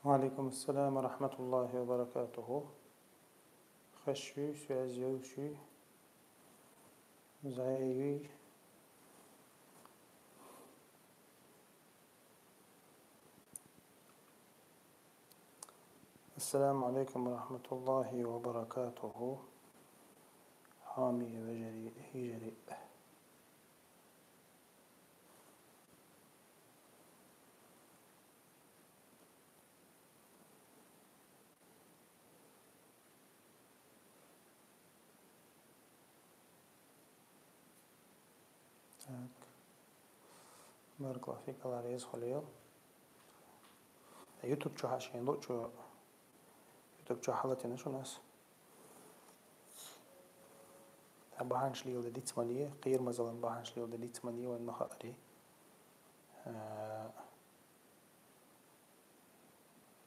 وعليكم السلام ورحمة الله وبركاته. خشوي سوازيوشي زعيوي. السلام عليكم ورحمة الله وبركاته. حامي وجري هجري. بارك الله فيك. الله يرزق خليل. يوتيوب شو حاشين لو شو يوتيوب شو حالتنا شو ناس بحانش ليو ديت مالية غير مثلا بحانش ليو ديت مالية وين مخاطري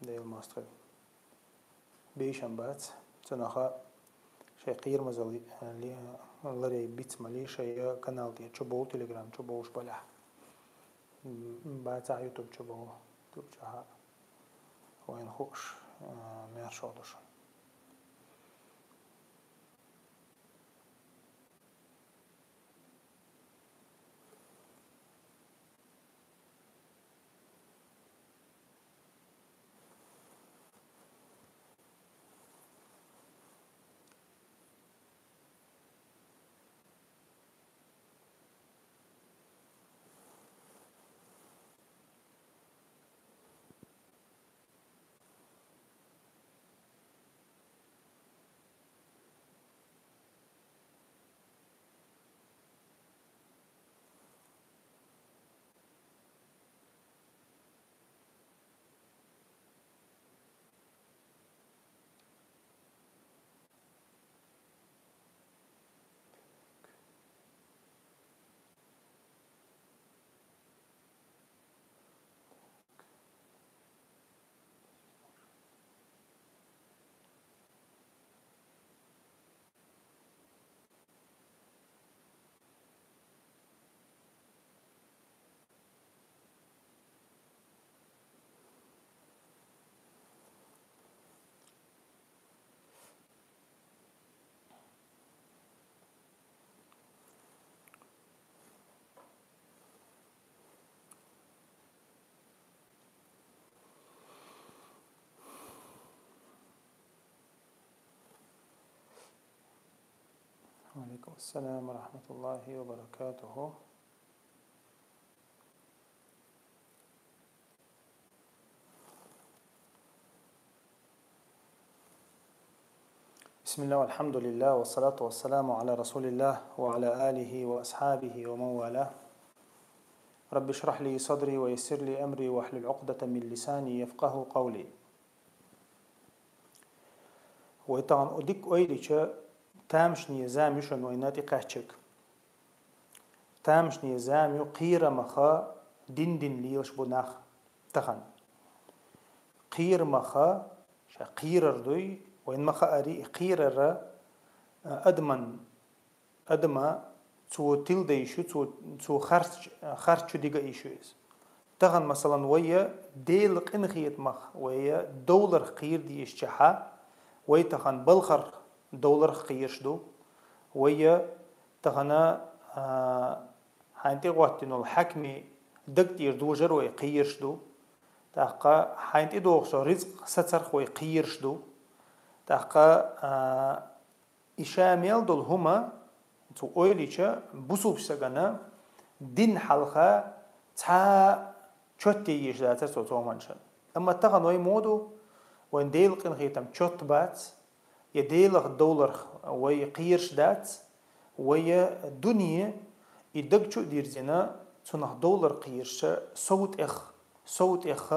ديال ماستر بيشن بات تناخا شيء غير مثلا اللي لري بيت مالية شيء قناة دي شو تليجرام شو بوش بلح بات يوتيوب شو بو يوتيوب شو وين خوش ما شاطر. وعليكم السلام ورحمة الله وبركاته. بسم الله والحمد لله والصلاة والسلام على رسول الله وعلى آله وأصحابه ومن والاه. رب اشرح لي صدري ويسر لي أمري واحلل عقدة من لساني يفقه قولي. ويطعن أديك أيليش تامش نيزام يشن ويناتي قاچك تامش نيزام يقير مخا دين ليش بناخ تخن قير مخا شقير ردوي وين مخا أري قير را أدما تو تلد يشو تو خرج ديجا يشويز تخن مثلا ويا ديل قنخيت مخ ويا دولار قير دي إشجحا ويا تخن بلخر دولار قيرشدو ويا تخنا حانتي قواتنو الحكمي دكتير دوجر ويا قيرشدو تاقا حانتي دوغسو رزق سترخ ويا قيرشدو تاقا إشاميل دول هما تو أويليشا بوسوب سجنا دين حلقة تا شتى يجلاتها سوتو منشان أما تخن ويا مودو وين ديل قنخيتم شت بات يديلغ دولار ويا قيرش دات ويا الدنيا يدقشو ديرزنا تنخ دولار قيرش صوت إخ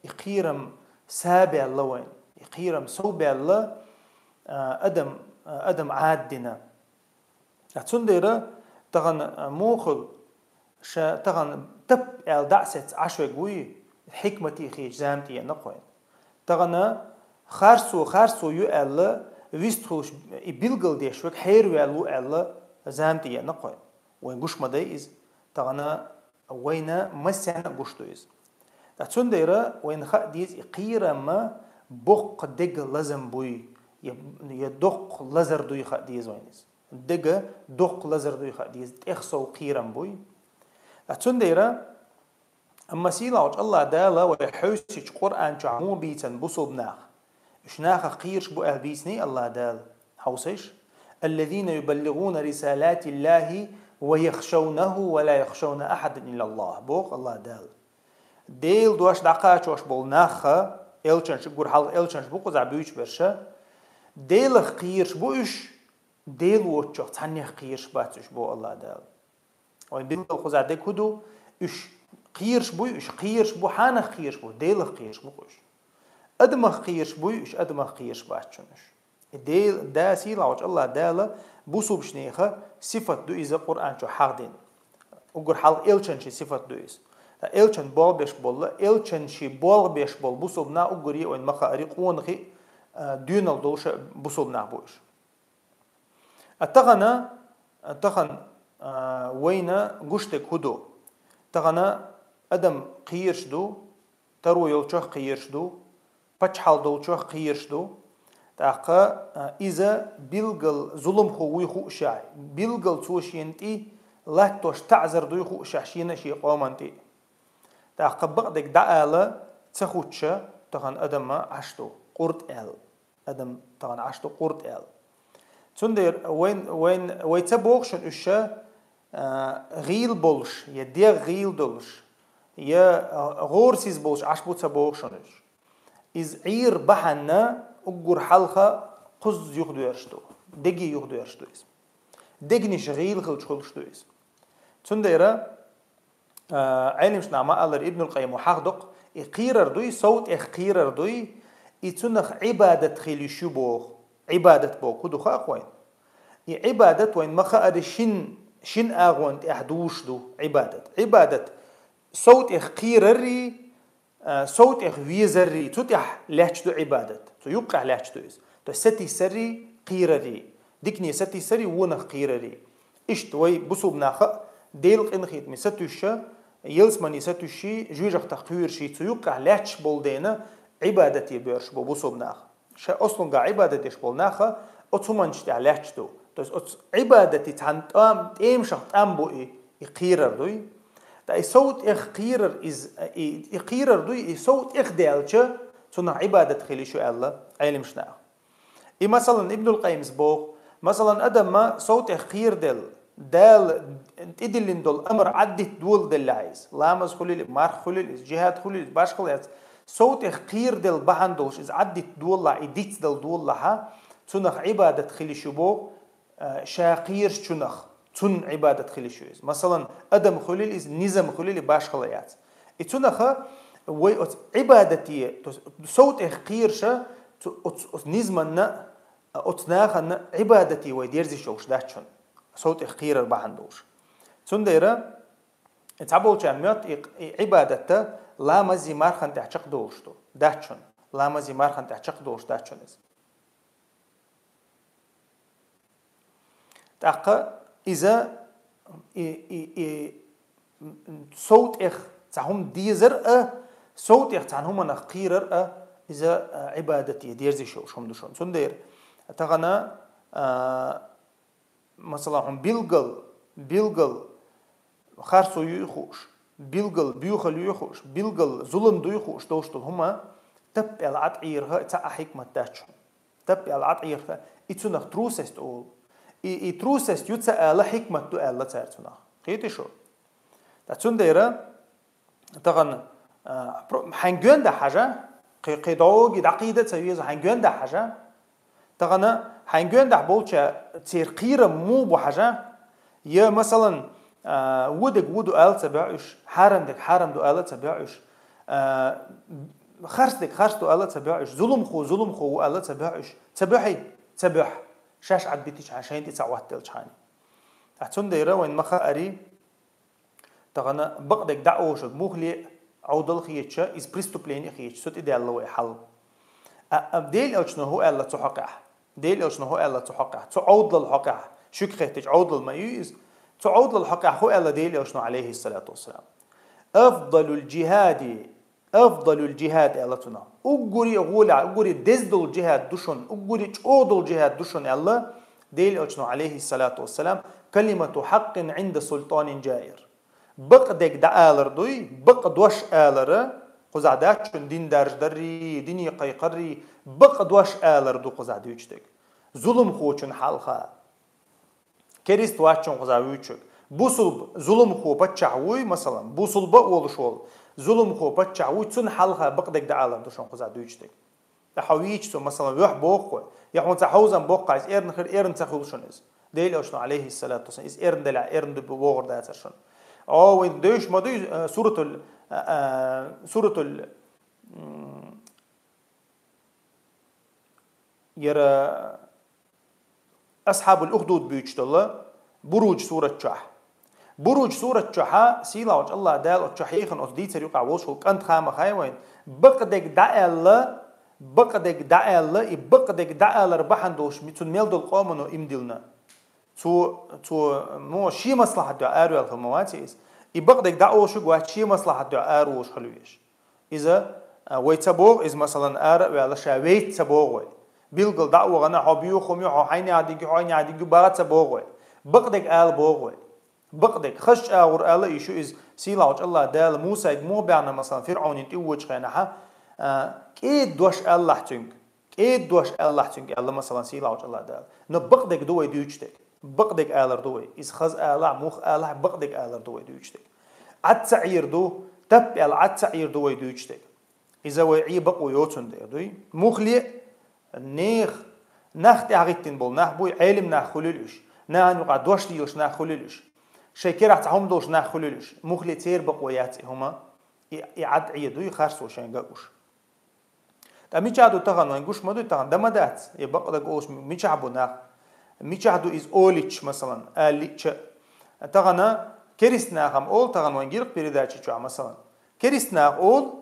يقيرم سابع لوين يقيرم سوبع الله أدم عادنا أتصنديرا تغن موخل تغن تب دعست عشوة قوي حكمتي خيج زامتي نقوين تغن خارسو يؤل ويستخوش يبلغل ديشوك حير ويالو ألا زامتي نقوين وين قوش مدايز تغن وينا مسانا قوشتو إز تحسون ديرة وين خا ديز قيرة ما بق دق لازم بوي يدق لزر دوي خا ديز وينز دق دق لزر دوي خا ديز تخسو قيرم بوي تحسون ديرة أما سيلا الله دالا ويحوسش قرآن شعمو بيتن بصوب ناخ شناخ قيرش بو أهبيسني الله دال حوسش الذين يبلغون رسالات الله ويخشونه ولا يخشون أحد إلا الله بوق الله دال ديل دوش دقاش وش بول ناخا إلشنش قور حال إلشنش بوق زعبيوش برشا ديل قيرش بوش ديل وچوخ تانيخ قيرش باتش بو الله دال وين بيل خوزع دي كدو إش قيرش بوش قيرش بو حانخ قيرش بو ديل قيرش بوش أدمخ قيرش بوش أدمخ قيرش باتشنش ديل دا سيلا وش الله دالا بوصوب شنيخة صفة دو إذا قرآن شو حاقدين وقر حال إلشنش صفة دو إذا إلشن بول بيش بول إلشن شي بول بيش بول بوصوبنا وقري وين مخا أريقون خي ديونال دوش بوصوبنا بوش أتغنى وين قشتك هدو تغنى أدم قيرش دو ترو يلشوخ قيرش دو بچحال دولشوخ قيرش دو تاقا إذا بيلغل ظلم خوي خو شاي بيلغل توشينتي لا توش تعذر دو خو شاشينا شي قومانتي تاقا بقدك دعالة تخوتشا تغن أدم عشتو قرط آل أدم تغن عشتو قرط آل تندير وين ويتبوغشن أشا غيل بولش يدير غيل دولش يا غورسيز بولش عشبو تبوغشنش إز عير بحنا أجر حلقة قز يخدو يرشتو دقي يخدو يرشتو إس دقني شغيل خلش خلشتو إس تنديرا علمش نعمة الله ابن القيم وحقدق إقيرر دوي صوت إقيرر دوي إتنخ عبادة خيلي شبوخ عبادة بو كدو خاقوين عبادة وين مخا أدي شن آغوان إحدوش دو عبادة صوت إقيرري صوت ويزري تتح لاتشدو عبادة تو يقع لاتشدو إس تو ستي سري قيرري ديكني ستي سري ونخ قيرري إشت وي بصوب ناخا ديل قنخيت مي ستوشا يلسمني ستوشي جوجخ تقوير شي تو يقع لاتش بولدينا عبادتي بيرش بو بصوب ناخا شا أصلا قا عبادتيش بول ناخا أتمنش تع لاتشدو تو عبادتي تعنتام تيمشخ تامبو قيرر دوي دا صوت قيرر إز قيرر دوي صوت دالشة تنا عبادة خلي شو الله علم شنا مثلا ابن القيم زبوغ مثلا أدم ما صوت قير دال تدلين دول أمر عدت دول دل عايز لامز خليل مار خليل جهاد خليل باش خليل صوت قير دل بحندوش إز عدت دول لا إديت دول لها تنا عبادة خلي شو بوغ شاقير شنخ تون عبادة خلي شو إز مثلا أدم خليل إز نظام خليل باش خليات إتونخا وي عبادتي صوت قير شا نظامنا أتناخنا عبادتي ويديرزي شوش داتشون صوت قير بحندوش تنديرا تعبول جامعات عبادته لا مزي مارخن تعشق دوشتو داتشون لا مزي مارخن تعشق دوش داتشون إز تاقا إذا صوت تعهم ديزر صوت تعهم نقيرر إذا عبادتي ديرزي شوش هم دوشون سندير تغنى مثلا هم بيلغل خارسو يخوش بيلغل بيوخل يخوش بيلغل ظلم دو يخوش دوشتل هما تب العط عيرها تاع حكمة داتشون تب العط عيرها إتسونخ تروسست أول تروسست يتسأل حكمة دو ألا تارتونخ قيتي شو تاتسون ديرا تغن حنجون ده حاجة قيدوغي دعقيدة تسويز حنجون ده حاجة تغن حنجون ده بولشا تصير قيرة مو بحاجة يا مثلا ودو آل تبعش حرم دو آل تبعش خرس دو آل تبعش ظلم خو آل تبعش تبح شاش عد بيتيش عشان تسعوات تلشاني أحسن ديرا وين مخا أري تغنى بقدك دعوش مخلي عودل خيتشا إز بريستوبلين خيتش سوت إدي الله ويحل ديل ألشنا هو ألا تحقع ديل ألشنا هو ألا تحقع تعود للحقع شو خيتش عود للميز تعود للحقع هو ألا ديل ألشنا عليه الصلاة والسلام أفضل أفضل الجهاد ألتنا أقولي دزدل الجهاد دشون أقولي تودل الجهاد دشون الله ديل أجنو عليه الصلاة والسلام كلمة حق عند سلطان جائر بقدك دعالر دوي بقدوش آلر قزعداتشون دين دارج دري ديني قيقري بقدوش آلر دو قزعدوشتك ظلم خوچون حالخا كريست واتشون قزعوچك بوصل ظلم خو بتشعوي مثلا بوصل بقول شول ظلم خو بتشعوي تون حالها بقدك دعالر دوشون قزعدوشتك تحويج مثلا يح بوق يحون تحوزن بوق عايز ايرن خير ايرن تخلشونز ديل اشنو عليه الصلاه والسلام از ايرن دلع ايرن بوغر داتشون او وين دوش ما دو سوره ال يرى اصحاب الاخدود بيجتلا بروج سوره شح بروج سوره شح سيلا الله دال شحيخن اس دي تريقع وشو كنت خام خايوين بقدك دعال بقدك دعال بقدك دعال ربحندوش متون ميلدل قومنو امدلنا تو مو شي مصلحه دعارو الخمواتيس يبقدك دعوش جوا شي مصلحه دعاروش خلويش اذا ويتبوغ از مثلا ار ولا شاويت تبوغ بيلقل دعوه انا حبيو خميو حيني عادي بارات تبوغ بقدك ال بوغ بقدك خش اور ال يشو از سيلاوج الله دال موسى مو بيعنا مثلا فرعون يتوج خنها كيد دوش الله تنك كيد دوش الله تنك الله مثلا سيلاوج الله دال نبقدك دوي ديوجتك بقدك آلر دوي إذا خز آلع موخ آلع بقدك آلر دوي دويشتك عد سعير دو تب عد سعير دوي دويشتك إذا وعي بقو يوتون دوي موخ لي نيخ نخت عقيدتين بول نخ بوي علم نخ خلولش نان وقع دوش ديوش نخ خلولش شكر عتهم دوش نخ خلولش موخ لي تير بقويات هما يعد عيدوي خارسو شنقاوش تامي جادو تغن وينقوش مدو تغن دمدات يبقدك اوش ميشعبو نخ ميشاهدو إز أوليتش مثلا آليتش تغنى كريستنا خم أول تغنى وينجيرق بيرداتش شو مثلا كريستنا أول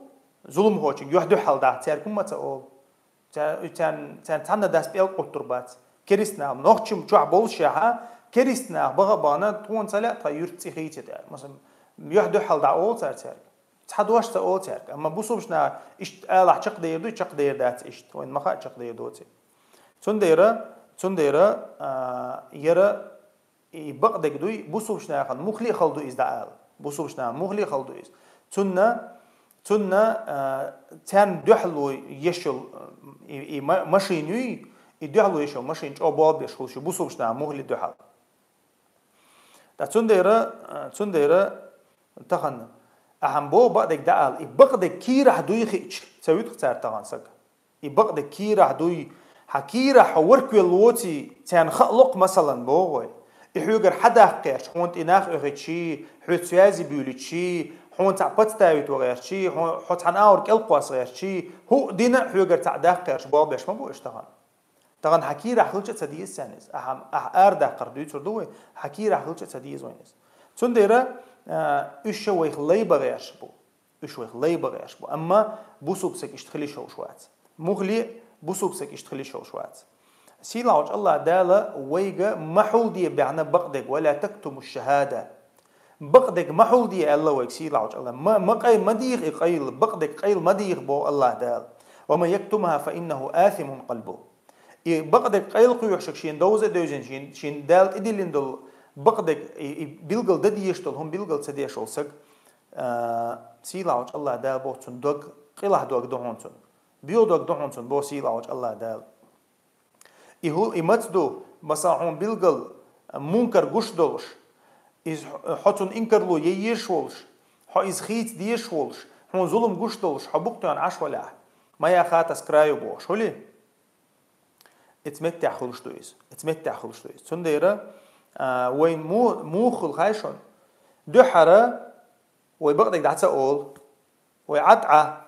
ظلم هوشين يحدو حال ده تياركم متى أول تان داس بيل قطربات كريستنا نوختشم شو عبول شاها كريستنا بغبانا تون سلا تيرتي خيتة مثلا يحدو حال ده أول تيارك تحدوش تأول تيارك أما بوصوبشنا إشت آلح شق ديردو شق ديردات إشت وين مخا شق ديردوتي تنديرا يرى بقدك دوي بوصوبشنا خل مخلي خلدو إز دعال بوصوبشنا مخلي خلدو إز تنا تان دحلو يشل ماشينوي يدحلو يشل ماشين أو باب يشل شو بوصوبشنا مخلي دحل تنديرا تخن أهم بو بقدك دعال بقدك كي راح دوي خيش سويت اختار تغان سك بقدك كي راح دوي حكيرة حورك الوتي تان خلق مثلا بوغوي يحوجر حدا قيش حونت إناخ أغتشي حوت سيازي بيولتشي حونت عبت تاويت وغيرشي حوت حناور كالقواس غيرشي هو دينا حوجر تعداق قيش بوغبش ما بو اشتغل تغن حكيرة حلوشة سديس سانيس أردا قردوي تردوي حكيرة حلوشة سديس وينس تنديرا إشوي خلي بغيرش بو إشوي خلي بغيرش بو أما بوسوبسك اشتخلي شوشوات مغلي بوسوبسك اشتخلي شوشوات سيلاوج الله دالا ويجا محول دي بعنا بقدك ولا تكتم الشهادة بقدك محول دي الله ويك سيلاوج الله ما قيل مديغ قيل بقدك قيل مديغ بو الله دال وما يكتمها فإنه آثم قلبه بقدك قيل قيوح شين دوزة دوزين شين دال إدلين دل بقدك بيلقل دديشتل هم بيلقل سديشل سق سيلاوج الله دال بو تندق قيله دوق دهونتن بيودوك دهونتن بو سيلاوج الله دال يهول إمتدو مساحون بيلقل منكر قش دولش إز حتون إنكرلو ييشولش ح إز خيت ديشولش هون ظلم قش دولش حبوقتون عش ولا ما يخات اسكرايو بوش هولي اتمتع خلش دويز اتمتع خلش دويز تنديرا وين مو خل خايشون دحرة ويبقدك دعسة أول ويعدعه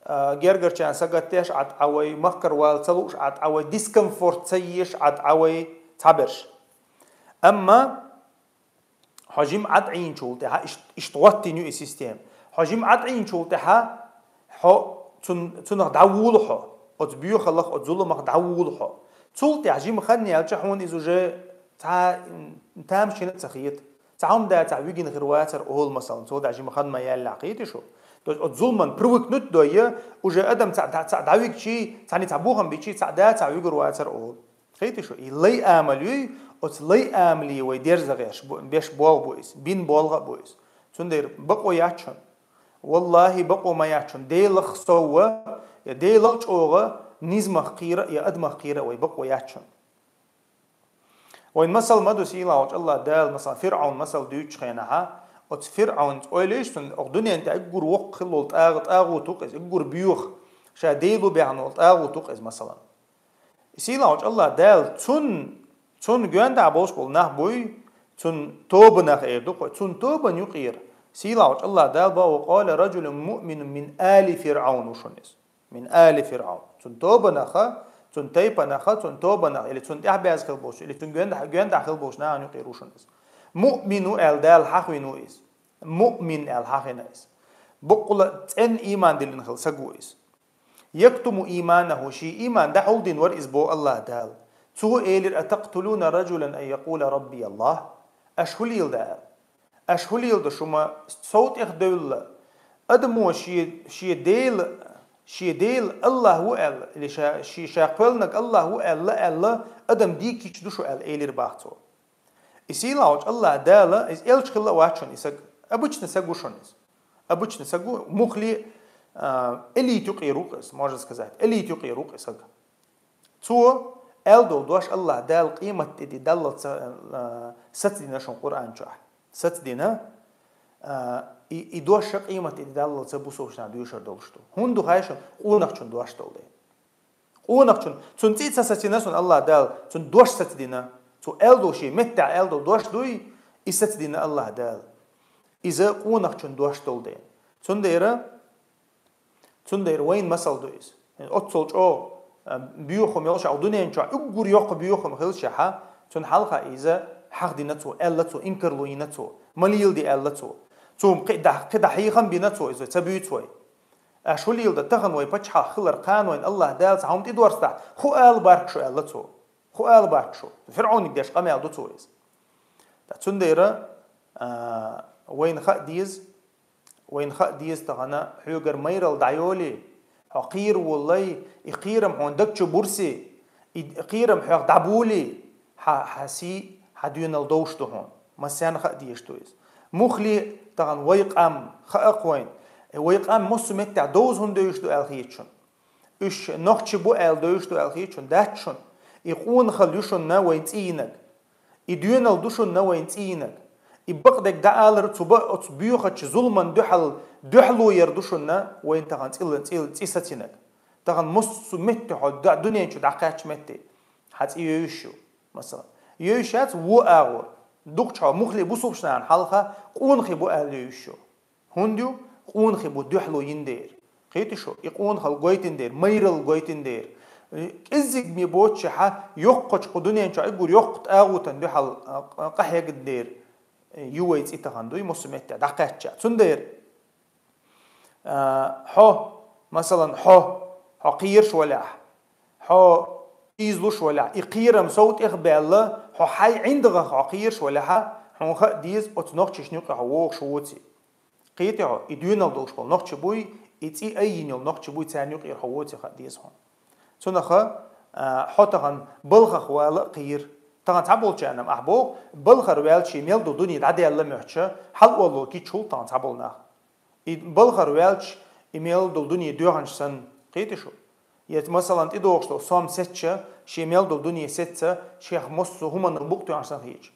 جرجر كان سقطيش عد عوي مفكر والتلوش عد عوي ديسكمفورت سيش عد عوي تعبرش أما حجم عد عين شولتها اشتوتي نيو سيستم حجم عد عين شولتها حو تنغ دعولها أتبيو خلق أتزول مخ دعولها شولتي حجم خدني على حون إزوجة تام شنت سخيت تعم ده تعويجين غرواتر أول مثلا تود حجم خد ما يلا عقيدة شو то есть от зулман привыкнуть до я уже адам давик чи цани табухам бичи цада цавигур вацар ол خيتي شو لي عملي от لي عملي ويدرزغش بيش بول بويس بين بولغ بويس تندير بقو ياتشون والله بقو ما ياتشون ديلخ سوا يا ديلخ چوغه نيزمخ قيره يا ادمخ قيره وي بقو ياتشون وين مثل مدو سيلا الله دال مثلا فرعون مثل ديوش خينها ات فرعون اويليش تن اردنيا انت اجور وقلو طاغو توقز اجور بيوخ شا ديلو بيعنو طاغو توقز مثلا سيلا الله دال تون جواندا بوش بول نه بوي تون توب نه ايدو تون توب نيقير سيلا الله دال با وقال رجل مؤمن من آل فرعون وشنس من آل فرعون تون توب نخ تون تيبا نخ تون توب نخ اللي تون تحباز خل بوش اللي تون جواندا خل بوش نه نيقير وشنس مؤمن ال دال حقينو اس مؤمن ال حقينس بقول ان ايمان دلن خل سغويس يكتم ايمانه شي ايمان ده حولدين ور اسبو الله دال تو إيلر أتقتلون رجلا أن يقول ربي الله أشهليل ده أشهليل ده شما صوت إخدول أدمو شي ديل الله هو ال اللي شي شاقلنك الله هو ال أدم دي كيش دوشو ال إيلر باختو إسيلاوش الله دالا إس إلش خلا واتشون إسق أبوش نسقوشون إس أبوش نسقو مخلي إلي تقيروك إس можно сказать إلي تقيروك إسق تو ألدو دوش الله دال قيمة دي دالت ستدينا شون قرآن شاح ستدينا إدوش قيمة دي دالت سبوسوشنا دوشر دولشتو هندو هايشون قونقشون دوش دولدين قونقشون تون تيتسا ستدينا سون الله دال تون دوش ستدينا تو ألدو شي متع ألدو دوش دوي إستدينا الله دال إذا قونقشون دوش دولدين تون دير وين مسل دويس أتصلج أو بيوخم يلش أو دنيا إنشاء أجور يوق بيوخم خلش حا تون حلقة إذا حق دينتو ألتو إنكر لو ينتو مليل دي ألتو توم قد حيخم بينتو إذا تبيتوي أشوليل ده تغن وي بتشح خلر قان وين الله دالت عم تدورستا خو آل باركشو ألتو خو آل باركشو فرعون يديش قمال دوتو إز تون ديرا وين خا ديز تغنا حيوغر ميرل دعيولي حقير والله يقيرم عندك بورسي يقيرم حق دعبولي حسي حديون الدوش دهون مسان خديش تويس مخلي طبعا ويقام خاقوين ويقام مسمت دوز هندوش دو الخيتشون اش نوخش بو ال دوش دو الخيتشون داتشون يقون خليشون نا وين تينك يديون الدوشون نا وين تينك يبقدك دالر تبا بيوخش ظلما دحلو يردوشنا وين تغان تيستينك تغان مسمت حد دنيا شو دقاش متي حت يوشو مثلا يوشات و اغور دقشا مخلي بوسوبشنا عن حلقه قون خبو ال يوشو هندو قون خبو دحلو يندير خيتي شو يقون خل غويتين دير ميرل غويتين دير ازق مي بوتشها يوقش دنيا شو يقول يوقت اغوتن دحل قحيه قدير يويت إتغندوي مسمت دقاتش تندير حو مثلا حقيرش ولا حو إيزلوش ولا يقيرم صوت إخبال حو حي عندها حقيرش ولا حو خ ديز أتنقش نيق حووق شوتي قيتي حو يدينا دوش بول نقش بوي إتي أي نيل نقش بوي تانيق يحووتي خ ديز هون تنخ حو تغن بلغ خوال قير طبعا تعبول جانم أحبو بلخر ويلشي ميل دو دنيا عدي الله محشة حل والله كي تشول طبعا تعبولنا بلخر ويلش إيميل دو دنيا دوغنش سن قيت شو يت مثلا إدوغش لو صام ستة شي ميل دو دنيا ستة شيخ مصو هما نبوك تو عشان هيج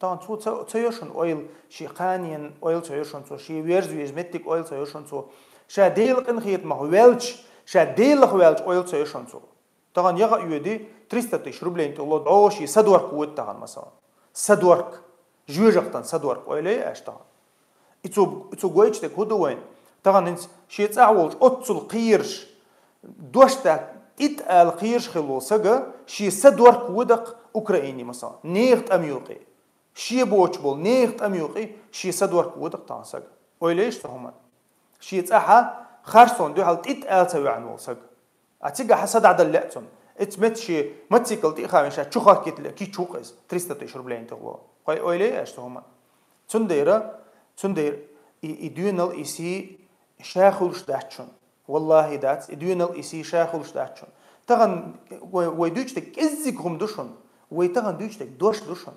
طبعا تو تيوشن أويل شي قانين أويل تيوشن تو شي ويرز ويزمتك أويل تيوشن تو شا ديل قنخيت ما هو ويلش شا ديل ويلش أويل تيوشن تو طبعا يغا يودي 300 روبلين تقول عوشي سدورك قوتها مثلا سدورك جوجقتن سدورك ويلي اش طبعا اتو غويتك هدو وين طبعا انت شي تعول اتل قيرش دوشتا اتال قيرش خلو سغا شي سدورك ودق اوكرايني مثلا نيغت اميوقي شي بوچبول نيغت اميوقي شي سدورك ودق طبعا سغا ويليش تهما شي تصحى خرسون دو حال اتال سوي عنو سغا اتيغا حسد عدل لاتون اتمتشي متسيكل تيخا مشا تشوخا كي تشوقز 300 روبلين تغلو قاي اويلي اش هما تندير يدينال ايسي شاخلش داتشون والله دات ادوين الاسي شاخلش داتشون تغن ويدوشتك ازيك هم دوشون ويتغن دوشتك دوشون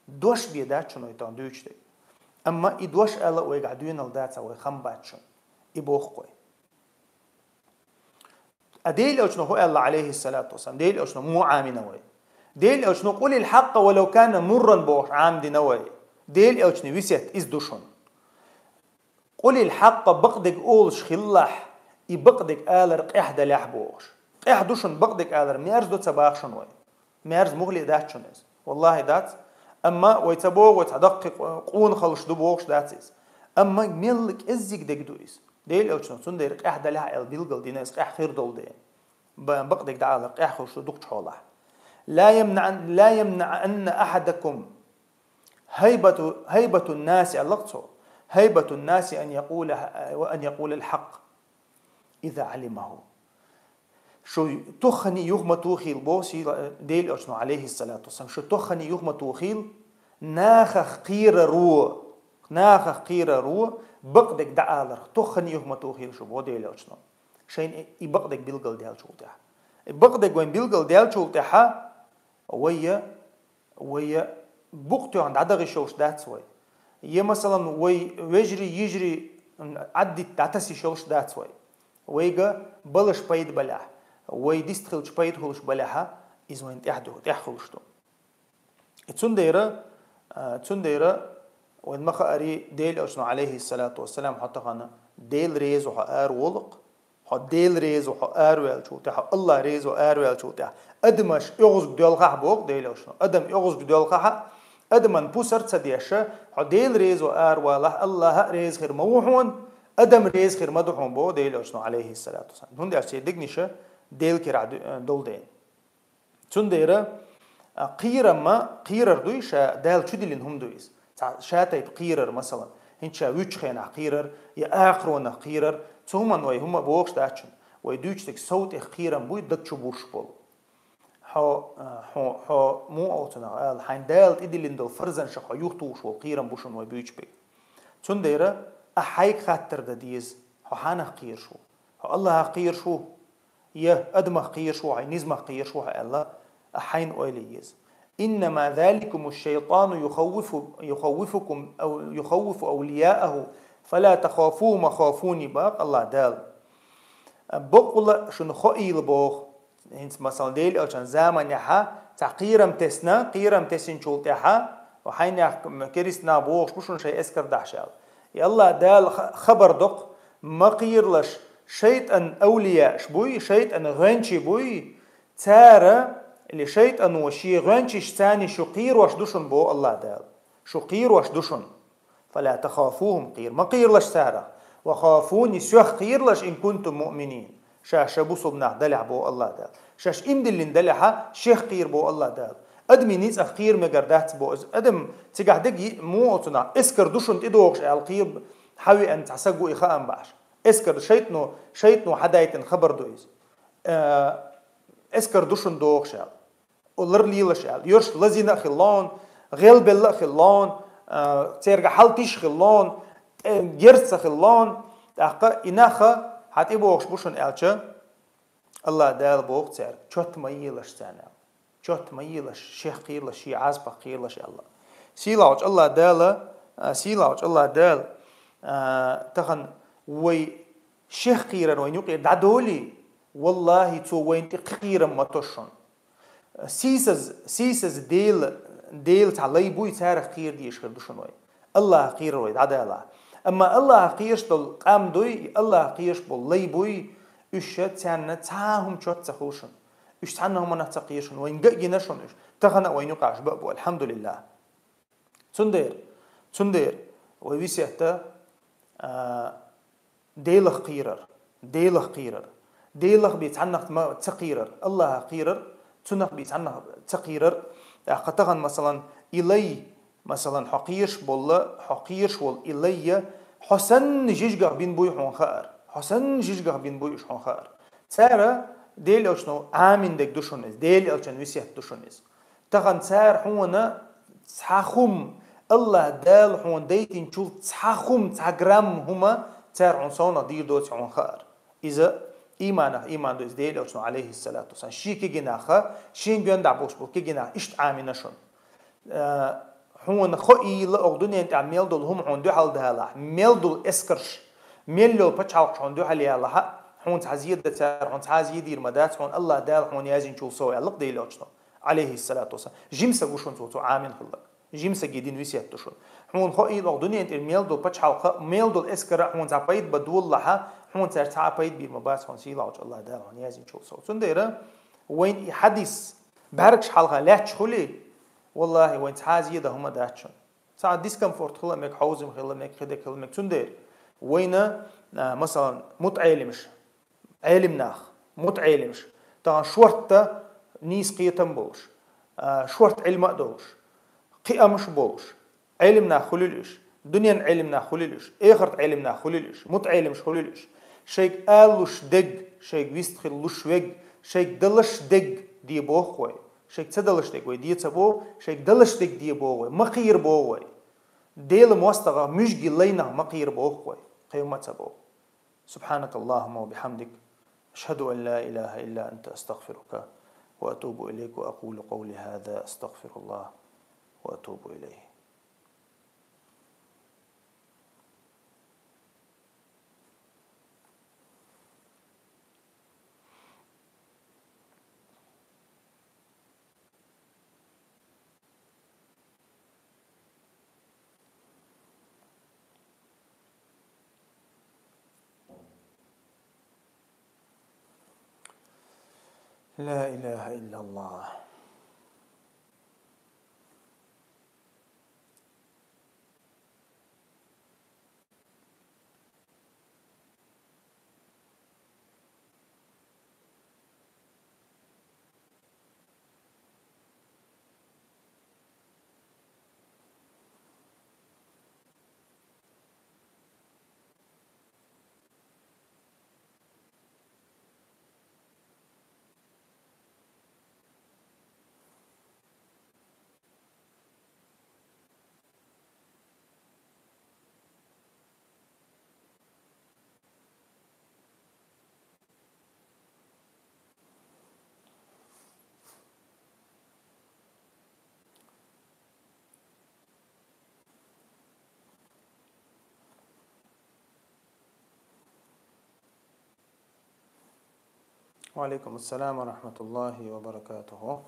دوش بي داتشون ويتغن دوشتك اما ادوش الا ويقعدون الداتا ويخم باتشون يبوخ قوي اديل اوشنو هو الله عليه الصلاه والسلام ديل اوشنو مو عامي نوي ديل اوشنو قول الحق ولو كان مرا بوش عام دي نوي ديل اوشنو ويسيت از دوشون قول الحق بقدك اولش خلاح يبقدك آلر قيح دلاح بوش قيح دوشن بقدك آلر ميارز دو تباخشن وي ميارز مغلي داتشن از والله دات اما ويتبوغ ويتدقق قون خلش دو بوغش داتيز اما ملك ازيك دك دويس ديل اوشنو تندير قيح دلاح ال بيلقل دينيس قيح خير دول دين بقدك دعالر قيح خلش دوك حوله لا يمنع ان احدكم هيبة الناس اللقطه هيبة الناس أن يقول الحق إذا علمه شو تخني يغمى توخيل بوسي ديل أشنو عليه الصلاة والسلام شو تخني يغمى توخيل ناخخ قير رو بقدك دعالر تخني يغمى توخيل شو بو ديل أشنو شين يبقدك بيلقل ديال شو تاح بقدك وين بيلقل ديال شو تاحا ويا بقتو عند عدغي شوش دات سوي يه مثلا ويجري يجري عدي تعتسي شوش دات سوي ويجا بلش بيد بلح ويدستخلش بيد هولش بلحها إذا وين تحدو تسنديرة وين ما خاري ديل أشنو عليه الصلاة والسلام حتى خنا ديل ريز وحار ولق حد ديل ريز وحار ويل شو تح الله ريز وحار ويل شو تح أدمش يغز بدول خح بوق ديل أشنو أدم يغز بدول خح أدمن بوسر تصديشه حديل ريز وآر والله الله ريز خير موحون أدم ريز خير مدحون بو ديل أشنو عليه الصلاة والسلام هون ده أشياء دقنيشة ديل كرع دول دين تون ديرة قيرر دويشة ديل شو ديلين هم دويس شاتيب قيرر مثلا هنشا ويتشخين قيرر يا آخرون قيرر تومن وي هم بوخش داتشن وي دويشتك صوت قيرم بوي دتشو بوش بول ها مو أوتنا الحين دالت إدي لندو فرزن شخو يختوش وقيرم بوشن وبيوش بي تون ديرة أحيك خاطر دديز حانا قير شو الله قير شو يه أدمه قير شو عي نزمه قير شو الله أحين أوليز إنما ذلكم الشيطان يخوفكم أو يخوف أولياءه فلا تخافوه مخافوني باق الله دال بقول شنو خئيل بوخ هنس مثلا ديل أو كان زمان يحا تعقيرم تسنا قيرم تسين شولت يحا وحين كريسنا بوخش بشون شيء أسكر دحشال يلا دال خبر دق ما قيرلش شيطان أولياء شبوي شيطان غنشي بوي تارة اللي شيطان وشي غنشي ثاني شو قير واش دوشن بو الله دال شو قير واش دوشن فلا تخافوهم قير ما قيرلش تارة وخافوني سيخ قيرلش إن كنتم مؤمنين شاش بوصل نعدلع بو الله دال شاش إمدل ندلعها شيخ قير بو الله دال أدمي نيز أخير مقردات بو أدم تقعدك مو أطنا اسكر دوشن تدوغش القير حاوي أن تعسقوا إخاء باش اسكر شيطنو حدايتن خبر دويز اسكر دوشن دوغش ولر ليلش يرش لزينا خلون غيل بلا خلون تيرجع حالتيش خلون جرس خلون تحقق إناخا حتى بوغش بوشن ألشة الله دال بوغ تير شوت ميلش تانا شوت ميلش شيخ قيلش شي عزبة قيلش الله سيلاوش الله دال سيلاوش الله دال تخن وي شيخ قيرا وين يقير دعدولي والله تو وين تقيرا ما تشون سيسز ديل تعلي بوي تاريخ قير دي يشخر دوشن وي الله قير وي دعدالا أما الله قيرش دل قام دوي الله قيرش بول لي بوي إيش تانا تاهم شوت تخوشن إيش تانا هم نتقيرشن وين جي نشون إيش تخنا وين يقعش بقبو الحمد لله تندير ويسيته ديلخ قيرر ديلخ بيتعنق ما تقيرر الله قيرر تنق بيتعنق تقيرر قطعا مثلا إلي مثلا حقيرش بول إلي حسن جيجغ بين بوي حون خار حسن جيجغ بين بوي حون خار تارا ديل أوشنو عامين دك دوشونيز ديل أوشن ويسيت دوشونيز تغن تار حونا تحاخم الله دال حون ديتين شول تحاخم تحجرام هما تار عنصونا دير دوت عن خار إذا إيمان دو إزديل أوشنو عليه الصلاة والسلام شي كي جناخا شين بيون دعبوش بو كي جناخ إشت عامنا شون هون خؤي لأغدني أنت عميل دول هم عندو حال دهلا ميل دول إسكرش ميل لو بتشعق عندو حال يلا هون تعزيد دتار هون تعزيد يرمدات هون الله دال هون يازين شو سوي علق ديل أوشنو عليه الصلاة والسلام جيمسا وشون تو عامن خلق جيمسا جدين ويسيت تشون هون خؤي لأغدني أنت ميل دول بتشعق ميل دول إسكر هون تعبيد بدول لها هون تعبيد بيرمبات هون سيلا الله دال هون يازين شو سوي سنديرة وين حديث باركش حلقة لا تشخلي والله وين تحازي ده هم داتشون ساعة ديسكمفورت خلا مك حوزم خلا مك خدك خلا مك تندير وين مثلا متعلمش علم ناخ متعلمش طبعا شورت نيس قيتم بولش شورت علم أدوش قيامش بولش علم ناخ خليلش دنيا علم ناخ خليلش آخرت علم ناخ خليلش متعلمش خليلش شيك قالوش دق شيك ويست خلوش وج شيك دلش دق دي بوخوي شيك تدلش دق وي دي تبو شيك دلش دق دي بووي مقير بووي ديل موستغا مشجي لينا مقير بوخوي قيمة تبو سبحانك اللهم وبحمدك أشهد أن لا إله إلا أنت أستغفرك وأتوب إليك وأقول قولي هذا أستغفر الله وأتوب إليه. لا إله إلا الله. وعليكم السلام ورحمة الله وبركاته.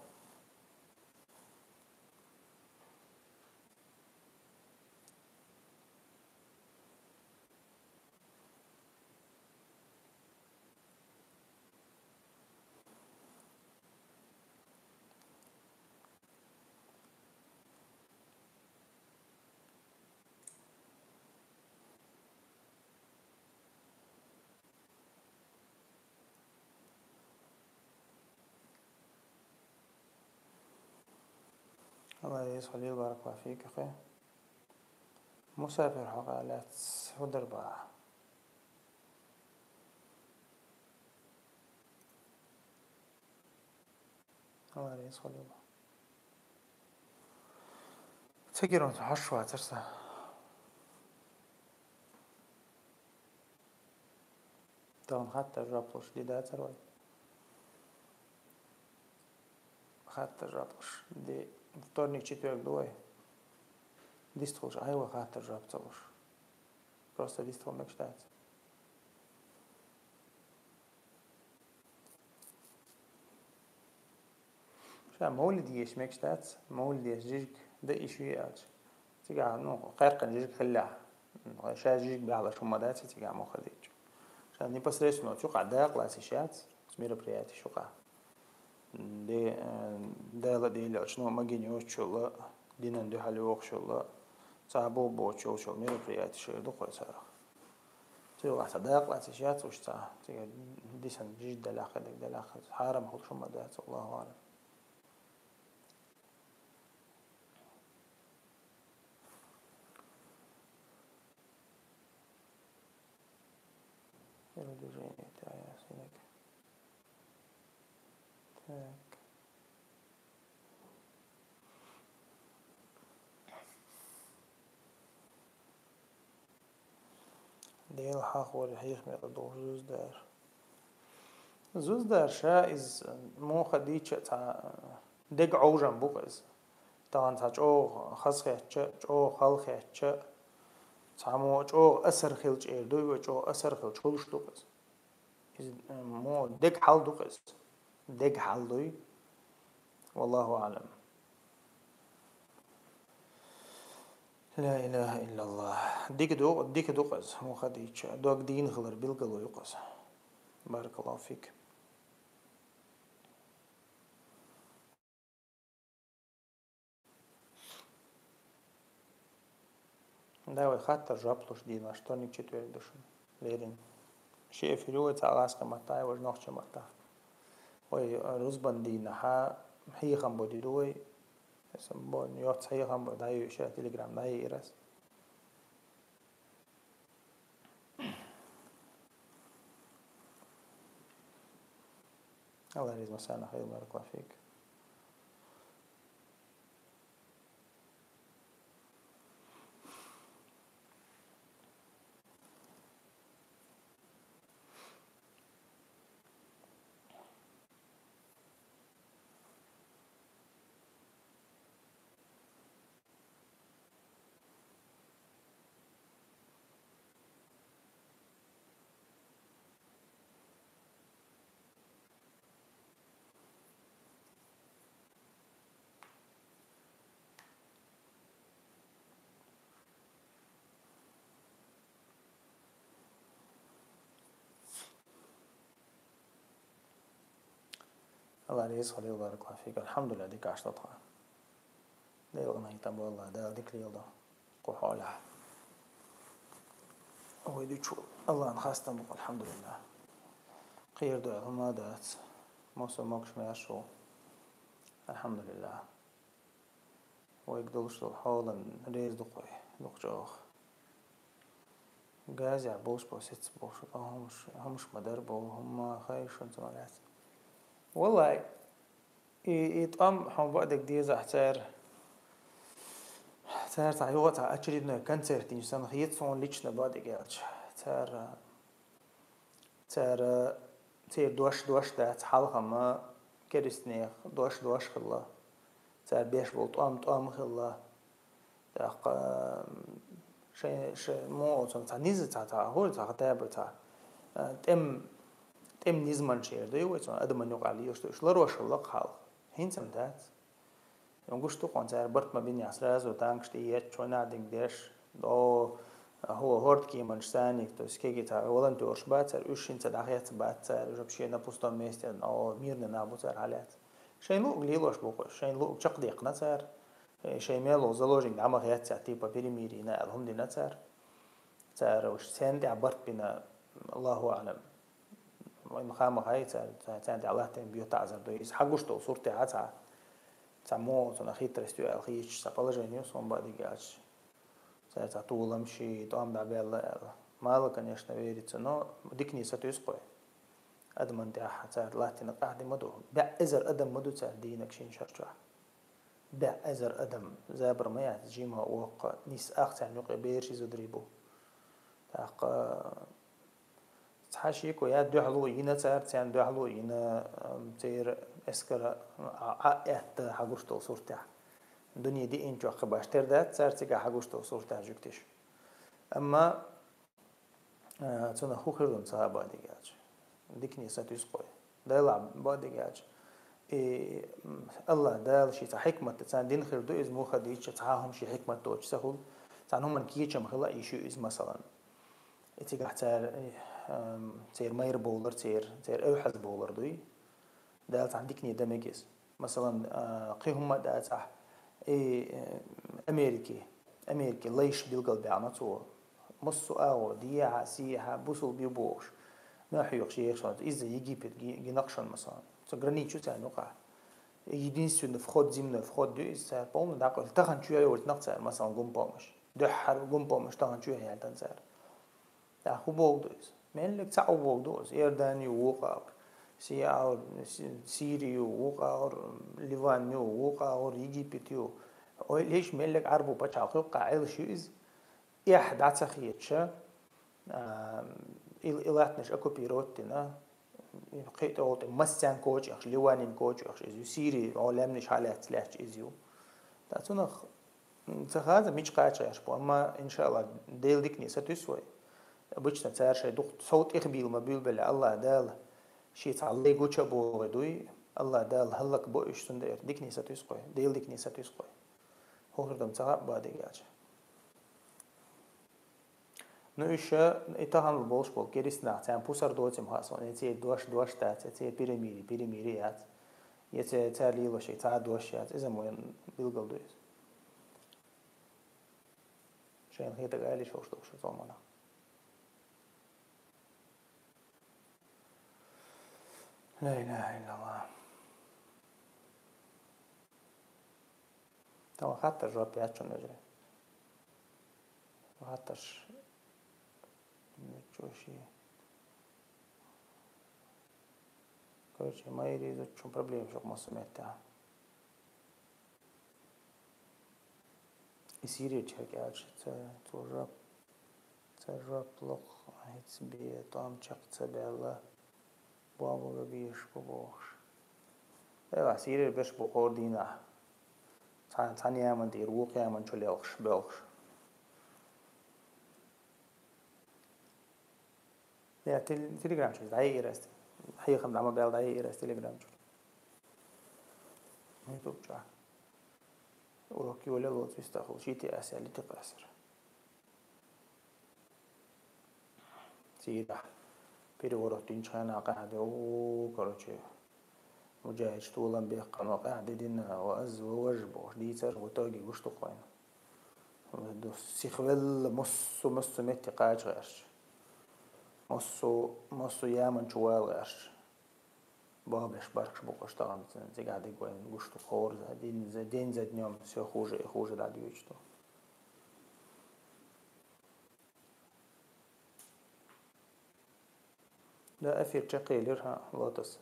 الله يسعدك ويبارك الله فيك أخي. مسافر حقالات ودربا. الله يسعدك. تجرون تحشوا ترسى. تون حتى الربطش دي ده تروي. حتى الربطش دي вторник, четверг, двое. Дистхуш, айва хатер жабцалуш. Просто дистхул мечтается. شا مولد يش مكشتات مولد يش جيك ده إشوي أج تيجا نو قارق جيك خلاه شا جيك بعض شو مدات تيجا مو خديج شان نبص ليش نو شو قاعد كلاسيشات سمير برياتي شو قاعد دي دالا دي لا شنو ما جينيو شو دينا ندو حلوق شو صعبو بو شو مير برياتي شو دو قوي صراحة تيجا قاعد كلاسيشات وش تا تيجا ديسن جيد دلاخد حارم هو شو مدات الله أعلم. Движение так. ديل حق والحيخ ميقدو زوز دار زوز دار شا إز مو خديتش تا دق عوجن بوقز طبعا تا جو خسخيتش جو خلخيتش تعمو جو أسر خلج إردو جو أسر خلج خلش دوقز إز مو دق حال دوقز دق حال دوي والله أعلم. لا إله إلا الله. ديك دوقز مو خديتش دوق دين خلر بيلقلو يقز. بارك الله فيك. داوي خاطر جابلوش دين اشتوني четверть души ليرين شيء في لغة علاقة متاع وجناخش متاع وي رزبان دينها هي خم بدي دوي اسم بون يوت هي خم بدايو شيء تليجرام داي إيرس الله يرزق مسانا خير بارك الله فيك. الله يرزق خير بارك الله فيك. الحمد لله ديك عشتها ده يغنى يتابع الله ده ديك ليلة قحولها ويدي شو الله نخاستم الحمد لله خير دعاء ما دات موسى موكش ما يشو الحمد لله ويقدرش الحوض ريز دقوي دقجوخ جاز يا بوش بوسيت بوش همش مدرب وهم خايش وانت مالات والله يطعم حم بعدك دي زحتر تار تعيوت أشريدنا كانسر تنسان خيط صون ليشنا بعدك يالش تار دوش ده حلقة ما كريستنيخ دوش خلا تار بيش بولطام خلا تاق شيء مو تاع نيز تاع هو تاع تابع تاع تم نيزمان شير ده يوتون أدم نيوق عليه يشتوش لروش الله حال هين سمتات يونغوش تو قانتار برت ما بين عسراز وتانكش تيجي شو نادين ديش دو هو هورد كي منشتاني تو سكيجي تا ولن تو أشبات إيش إنت دعيت بات جاب شيء نبوستون ميستين أو ميرنا نابوتر حالات شيء لو قليلوش بوقش شيء لو شق ديق نتر شيء ميلو زلوجين عم غيات تعتي بابيري ميرينا الهم دي نتر تر وش ساندي عبرت بنا الله أعلم مخام هاي تاندي الله تين بيو تعذر دويس حقوش تو صورتي عتا تعمو تناخي ترستيو الخيش سابالجينيو صون بعد جاش تعطول مشي طعم دعبال مالك أن يشتري تنو ديكني ستوسقي أدمن ده حتى لاتين قاعد مدو بعزر أدم مدو تعدينك شين شرجع بعزر أدم زابر ما يعتجيمها وق نيس أخت يعني قبيرش زدريبو تاق تحشيك ويا دحلو ينا تار تان دحلو ينا تير اسكر عقت حقوش تو صورته الدنيا دي انتو اخباش تردات تار تيجا حقوش تو صورته جوكتش اما تنا خو خيرون صحابه ديجاج ديكني ساتوس قوي دايلع باديجاج الله دال شي حكمة تان دين خير دو از مو خديش تعاهم شي حكمة توش سهول تان هم كيچم خلا يشو از مثلا اتيجا تار تير ماير بولر تير اوحز بولر دوي دالت عندكني دمجز مثلا قيهم دالت امريكي ليش بيلقى بعناتو مصو او ديا سيها بوصل بيبوش ما حيوق شيء شان اذا يجي جنقشن مثلا تقرني شو تاع نقع يدين نفخد زم نفخد دو سار بوم داقل تخن شويه ولت نقصر مثلا قنبومش دحر قنبومش تخن شويه يعني تنسار دا خو بوق دوز ملك تعو بوق دوز إيرداني ووقع سياور سيري ووقع ليباني ووقع يجيبتيو ليش ملك عربو بتشاقو قاعد شو إز إحد عتخيتشا إلاتنش أكو بيروتنا قيت أوت مسان كوج أخش لوانين كوج أخش إزيو سيري علمنش حالات لاش إزيو تاتونا هذا مش قاعد يشبه أما إن شاء الله ديل ديكني ستسوي بوجنا تسار شيء دكت صوت إخبيل ما بيل بلا الله دال شيء تعلي جوتش أبو غدوي الله دال هلك بو إيش تندير ديكني ستسوي ديل ديكني ستسوي هو هردم تعب بعد يجاج نوش إتهان البولش بول كريسنا تام بوسر دوتم هاسون يتي دوش تات يتي بيرميريات يتي تالي وشيء تعاد دوشيات إذا مو بيلقل دويس شيء هي تقالي شوش دوش زمانه لا إله إلا الله تو خاطر رب يعطشون نجري خاطرش نتشوشي كويس ما يريد شو بروبليم شو مصمتها يصير يجهك عاش ترب لق هيت بيه طعم شق تبع الله بابو بيش ببوش ايوه يصير بيش بقور دينا ثانية من دير وقيا من شو ليوخش بيوخش يا تليجرام شو دعي إيرست حي خم دعم بيل دعي إيرست تليجرام شو يوتيوب شو وروكي ولا لوت بيستخدم شيء تأثير اللي تقصر سيدا بيري وروتين شانا قاعدة أو كروتشي مجاهد طولا بيقن وقاعدة دينا وأز ووجب وديتر وتوجي وش تقوين دوس سيخويل مصو متي قاعد غيرش مصو يامن شوال غيرش بابش بركش بقش طعم زي قاعد يقوين وش تقور دين زاد نيوم سيو خوجة دادي ويشتو لا أفير شقي لرها لوتس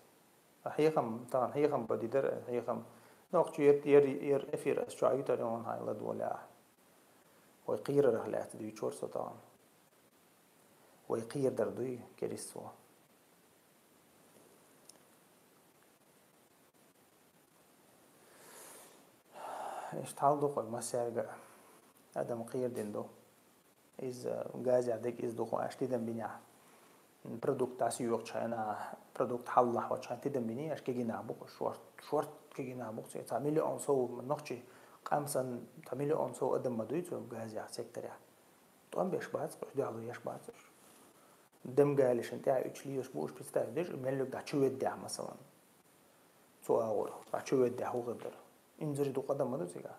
هيخم طبعا هيخم بدي در هيخم نوقت ير أفير أشعاعي تريون هاي لد ولا ويقير رحلات دي شورس طبعا ويقير دردوي كريسوا إيش تعال دخل ما سيرجع هذا مقير ديندو إذا جاز عندك إذا دخل أشتي دم بنيا برودكت عسيوق شانا برودكت حلح وشان تدم بني أش كيجي نعبوك شورت كيجي نعبوك تعملي أنصو من نقشي قامسا تعملي أنصو قدم مدويت وجاز يحسك تريح طعم بيشبعت ده على يشبعت دم جالش أنت عايش ليش بوش بتستعدش ملك ده شو يدع مثلا سو أول ده شو يدع هو قدر إنزري دو قدم مدويت كا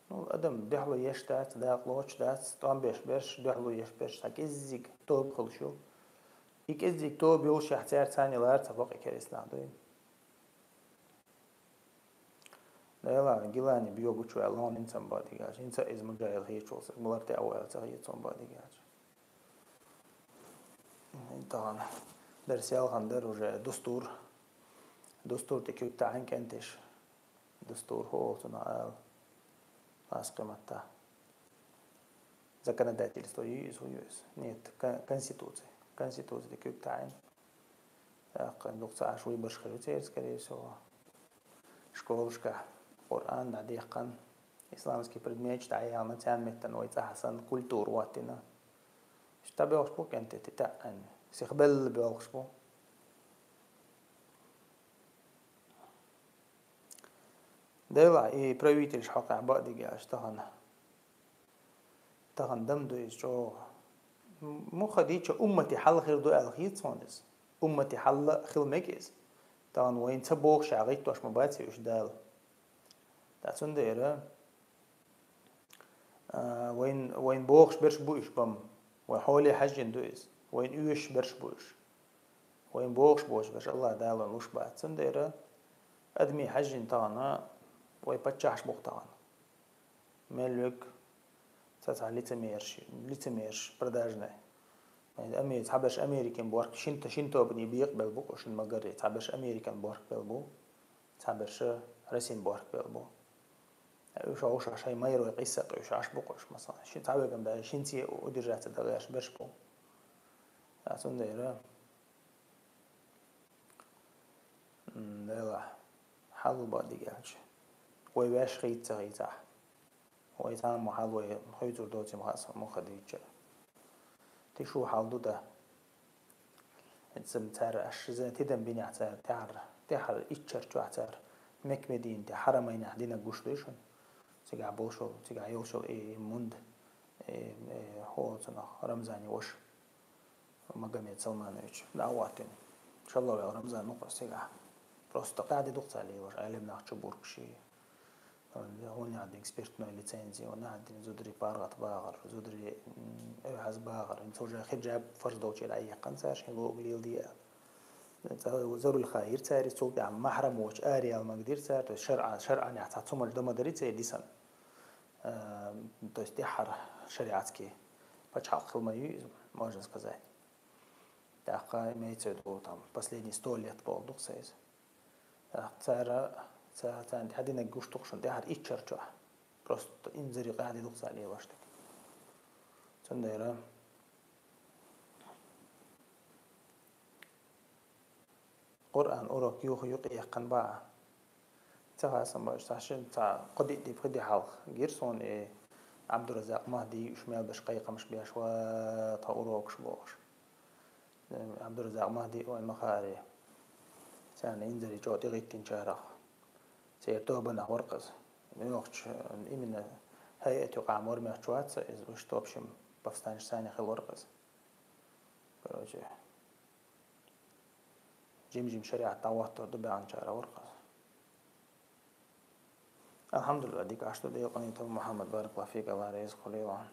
قدم ده على يشتات ده قلوش ده طعم بيشبش ده على يشبش تكذيك توب خلشو يكذيك توب يوش يحتاج ثاني لار تبقى كريسنا دوين لا جيلاني بيوجو شو ألون إنسان بادي جاش إنسان إذا مجايل هي شو صار ملارتي أول تغيير صن بادي جاش طبعا درسيال خندر وجا دستور تكيو تعين كنتش دستور هو تناقل أسقي متى إذا كان داتي لستوي يس نيت كونستيتوسي تكيو تعين أقل دكتور شوي برشخلو تيرس كريسو شكولشكا قرآن دقيقا إسلامسكي предмет تعيا مثلا متن ويتحسن كولتور واتنا اشتبه وشبو كنت تتأن سيخبل بوشبو ديلا إيه правительш حقا بعد جاش تهن دم دو إسجو مو خديتش أمتي حل خير دو الخيط صانس أمتي حل خير مكيز تهن وين تبوغ شعغيت واش مباتي وش دال تاتون ديرا وين بوغش برش بوش بم وحولي حجن دويس وين ايش برش بوش وين بوغش بوش برش الله دالون وش بعد سنديرا ادمي حجن تانا وي بتشاش بوغ تانا ملك تسع لتميرش برداجنا يعني أمي تحبش أمريكان بورك شنتو بني بيقبل بوك وش المجري تحبش أمريكان بورك بلبو تحبش رسين بورك بلبو وش عشان ما يروي قصة وش عش بوك وش مثلا شن تعبي جنب شنتي ودرجات الدغاش برشبو Aslında era لا حلو بعدی گرچه وی وش خیلی تغییره وی تام محل وی خیلی دوتی محاسب مخدیجه تشو حالو ده انسان تار أشزان تدم بني عتار تحر إتشر جو عتار مكمدين تحرمين عدينا قشليشون تيجا بوشل تيجا يوشل مند هو تنا رمزاني وش مقامي سلمانويتش دعواتين إن شاء الله رمزان نقص تيجا просто قاعد يدق عليه وش علم ناقش بوركشي هون عندي إكسبرتنا ليتنزي هون عندي زودري بارغت باغر زودري حز باغر نتوجه خجاب فرضوتش الأي قنصاش هلو قليل دي زور الخير تاري صوب عم محرم وش آري ما قدير تار شرعا يعني تعصم الدم دريت ديسن تستحر شريعتك почал ما можно сказать так имеется в виду там последние 100 лет был дух сейз تان هذين الجوش تقشن ده هاد إتشرجع просто إنزري قاعد يدق عليه واشتك تنديره قرآن أوراق يقي يقن باع تهاسم باش عشان تا قدي دي بقدي حلق جيرسون عبد الرزاق مهدي شمال باش قيقة مش بيش و تا أوراق شبوش عبد الرزاق مهدي والمخاري تان إنزري جوتي غيتين شهرخ سيرتوه بنا ورقز نوقش إمنا هيئة يقع مرمى شوات إذ وش توبشم بفستانش ثاني خل ورقز كروجي جيم شريعة تواتر دبي عن شارع ورقز الحمد لله ديك عشتو دي قنيت محمد بارك الله فيك الله رزق ليوان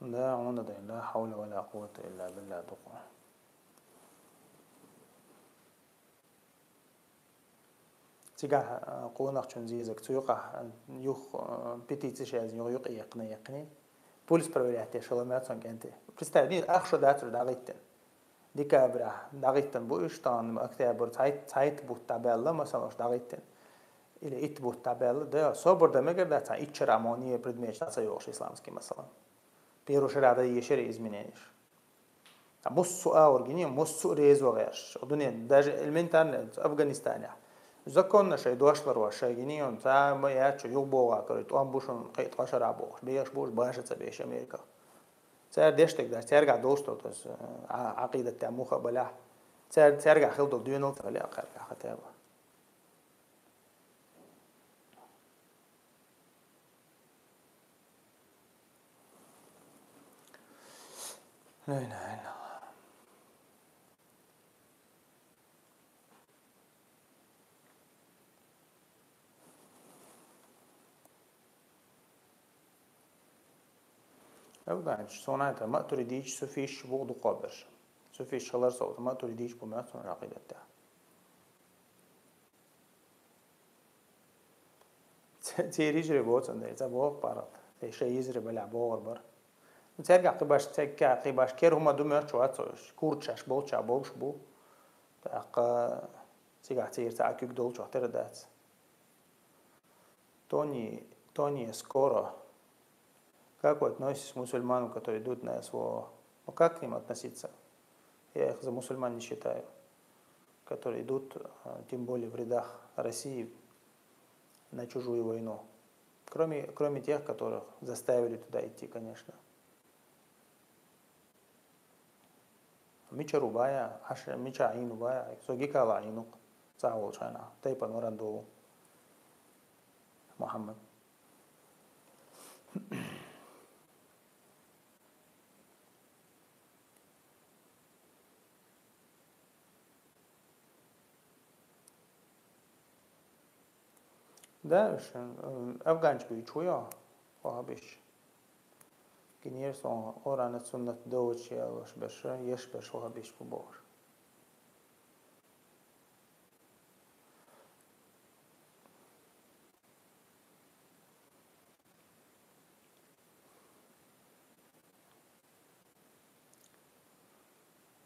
لا عوند لا حول ولا قوة إلا بالله دقوا تيجا قونا خشون زيزك تيوقع يوخ بيتيتش از يوق يقني بوليس проверяет شلون كنت представляешь أخشى داتر داغيتن ديكا برا داغيتن بوشتان أكتئب تايت بوت تابلا مثلا داغيتن إلى إت بوت تابلا ده صبر ده مگر ده تا إتش رامانية предмет تاسا يوقش إسلامسكي مثلا بيرو شرع ده يشري إزمينيش بص أورجيني بص ريز وغيرش الدنيا ده الإنترنت أفغانستان زكون شيء دوشلر وشيء جنيون تا ما ياتش يوبوا كريت أم بوشون قيت قشر عبوش بيش بوش باشة بيش أمريكا تار ديشتك ده ترجع دوستو تس عقيدة تعموخة بلا ترجع خلطو دينو تغلي أقل خطابة لا إله إلا الله أبدا صنعت ما تريديش سفيش بوضو قابرش سفيش خلر صوت ما تريديش بما صنع العقيدة تاع تيريجري بوت عندي تبوق بارد شيء يزري بلع بوغر بر ترجع قباش ترجع قباش كير هما دومير شوات كورتشاش بولتشا بولش بو تاق تيجع تير تاع كيك دول شو تردات Тони скоро. Как вы относитесь к мусульманам, которые идут на СВО? Ну как к ним относиться? Я их за мусульман не считаю, которые идут, тем более в рядах России, на чужую войну. Кроме тех, которых заставили туда идти, конечно. Мича рубая, мича аину бая, согикала аину, цаул чана, тайпан варанду Мухаммад. Да, афганчик чуя, вахабиш. Кинерсон орана суннат доучи алаш беша, еш беш вахабиш побош.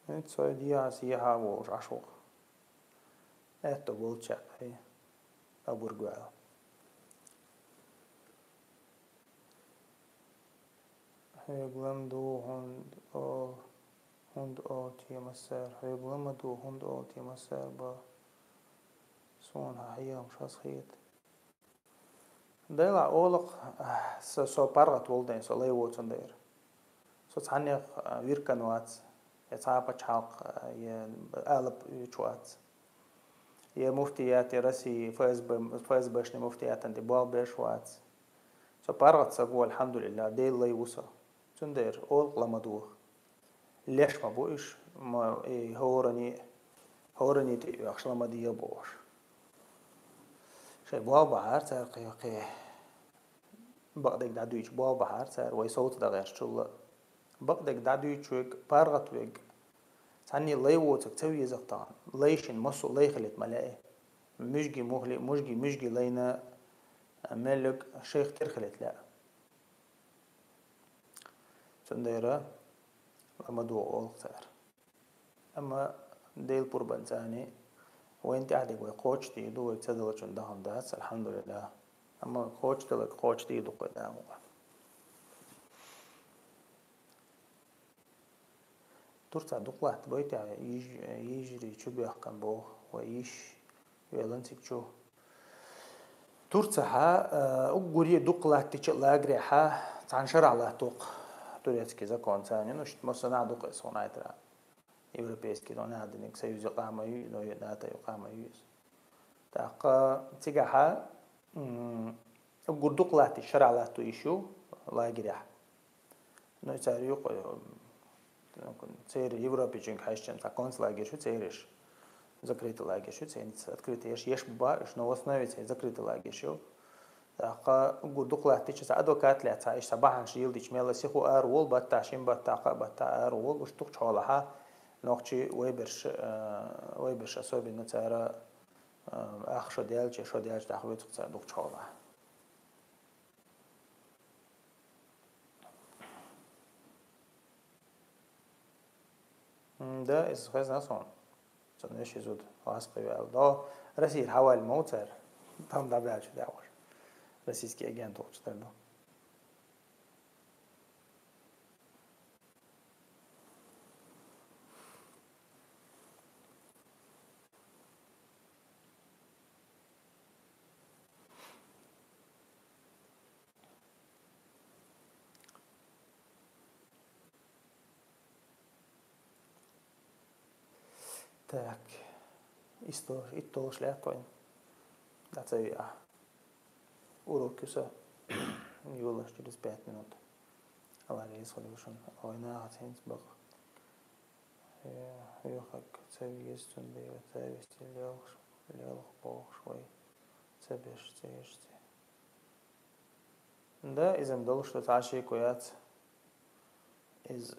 Это диас яха вош ашок. Это волчак, абургуал. Höglam då hund och timasär. Höglam då hund och timasär با صون هي مش خيط. دايلا أولق سو بارغت ولدين سو لي ووتن داير. سو تعني ويركن وات يتعب تشالق يقلب يشوات. يا مفتيات راسي فاز باشني مفتيات عندي بوال باش وات. سو بارغت سقول الحمد لله ديل لي وصل. تندير أولق لما دوخ. ليش ما بوش ما هورني تي أخش لما دي بوش. شيء بوا بحر سر قيقي بقدك دعويش بوا بحر سر ويصوت دغير شو بقدك دعويش ويك بارغت ويك ثاني ليوتك تسوي زقطان ليشن مصو ليخلت ملاء مشجي مهلي مشجي لينا ملك شيخ ترخلت لا سنديرة لما دو أول سر أما ديل بربان ثاني وين تعدي ويقوش تي دو يتصدق عندهم داس الحمد لله أما قوش تلك قوش تي دو قدامه ترتع دقلات بيتع يجري شو بيحكم بوه ويش يلنسك شو ترتع أقولي دقلات تشلاقري تعنشر على توق تريت كذا كون ثاني نشت مصنع دق صناعة ترى يوروبيسكي دون هذا إنك سيوز يقام لو يداتا يقام يوز تاقا تيجاها أقول دقلات الشرع لا تويشو لا يجرح نوتاريو سير يوروبي جنك حيشتم تاكونس لا يجرشو سيرش закрыто лагерь, открытый еш ба, еш на основе закрытый лагерь. تاقا قدوق تيجي أدوكات لا تعيش صباحا شيل ديش ميلا سيخو أرول بتعشين بتاع أرول وشتوك شغلها نوقتي ويبرش أسوبي نتارا شو ديالج تاخوي تقصى دوك شغلها ده إسخاز ناسون صنعش يزود واسقي ده رسيل حوالي الموتر تام دبلج داور российский агент учтарда. Так, и то шляпой. Да, це я. Урок все юлаш через 5 минут. Алария solution. Ойна хатинс баг. Я как цевист он бей, цевист лёг бог швой. Цебеш цешти. Да, изем дол что تعشي كويات из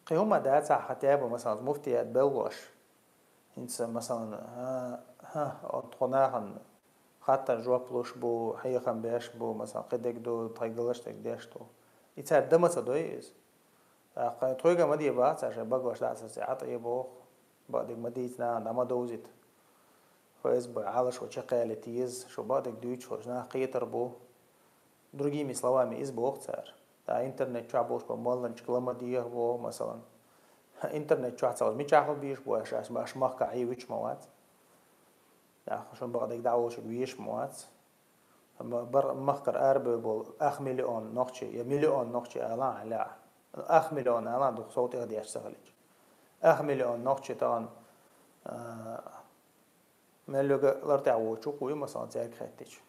قيوم ده حتى مثلا مفتي بلغش انت مثلا ها حتى جواب لوش بو حيخم باش بو مثلا قدك دو تايغلش تقداش تو يتسار دمسا دويز تويغا مدي بات عشان بقوش دا ساعات يبو بعدك مديتنا دما دوزيت فاز بعالش وشقالة تيز شو بعدك دويتش وجنا قيتر بو другими словами из бохцар да интернет чабош по маланч кламадиях бо مثلا интернет чацал мичахл биш бо аш махка айвич мават да шон بعدك دعوش بيش موات اما بر مخكر اربع بول اخ مليون نقشي يا مليون نقشي اعلان لا اخ مليون اعلان دو صوتي غادي يشتغلج اخ مليون نقشي طان ملوغ لرتع وچو قوي مثلا زيك خاتش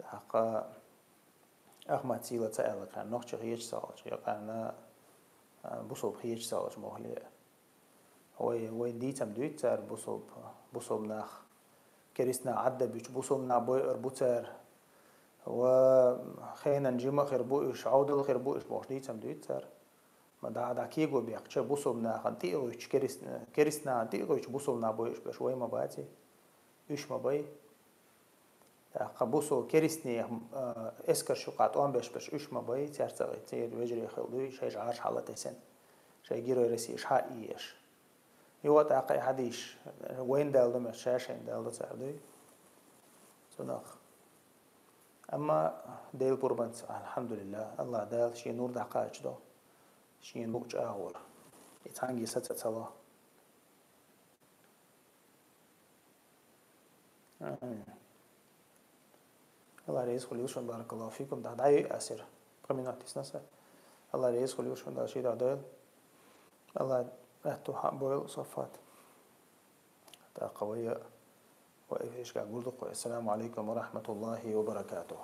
حق احمد سيلا تعالى كان نقشي هيج صالج يقان بوصوب هيج صالج مهلي هو ديتم دويتر بوصوب ناخ كريسنا عدى بيش بوصوبنا بوير بوتر وخينا نجيما خير بويش عودة خير بويش باش ديتم دويتر ما دا كيغو بيقشة بوصوبنا خانتيغوش كريسنا خانتيغوش بوصوبنا بويش باش وي ما باتي يش ما باي قبوسو كريسني اسكر شقات اون باش يش ما باي تيرتغي تير وجري خلدوي شي عارش حالته سن شي جيرو رسي حقيقيش يوت عقي حديش وين دالدو مشاشين دالدو تعدي صناخ أما ديل قربان الحمد لله الله دال شي نور دعقاج دو شي نوج أهور يتعنجي ستة الله الله رئيس خليوشون بارك الله فيكم ده دعي أسر قمنا تسنسة الله رئيس خليوشون ده شي دعدل الله أهتو حق بويل صفات قوية وإيش قاعد السلام عليكم ورحمة الله وبركاته.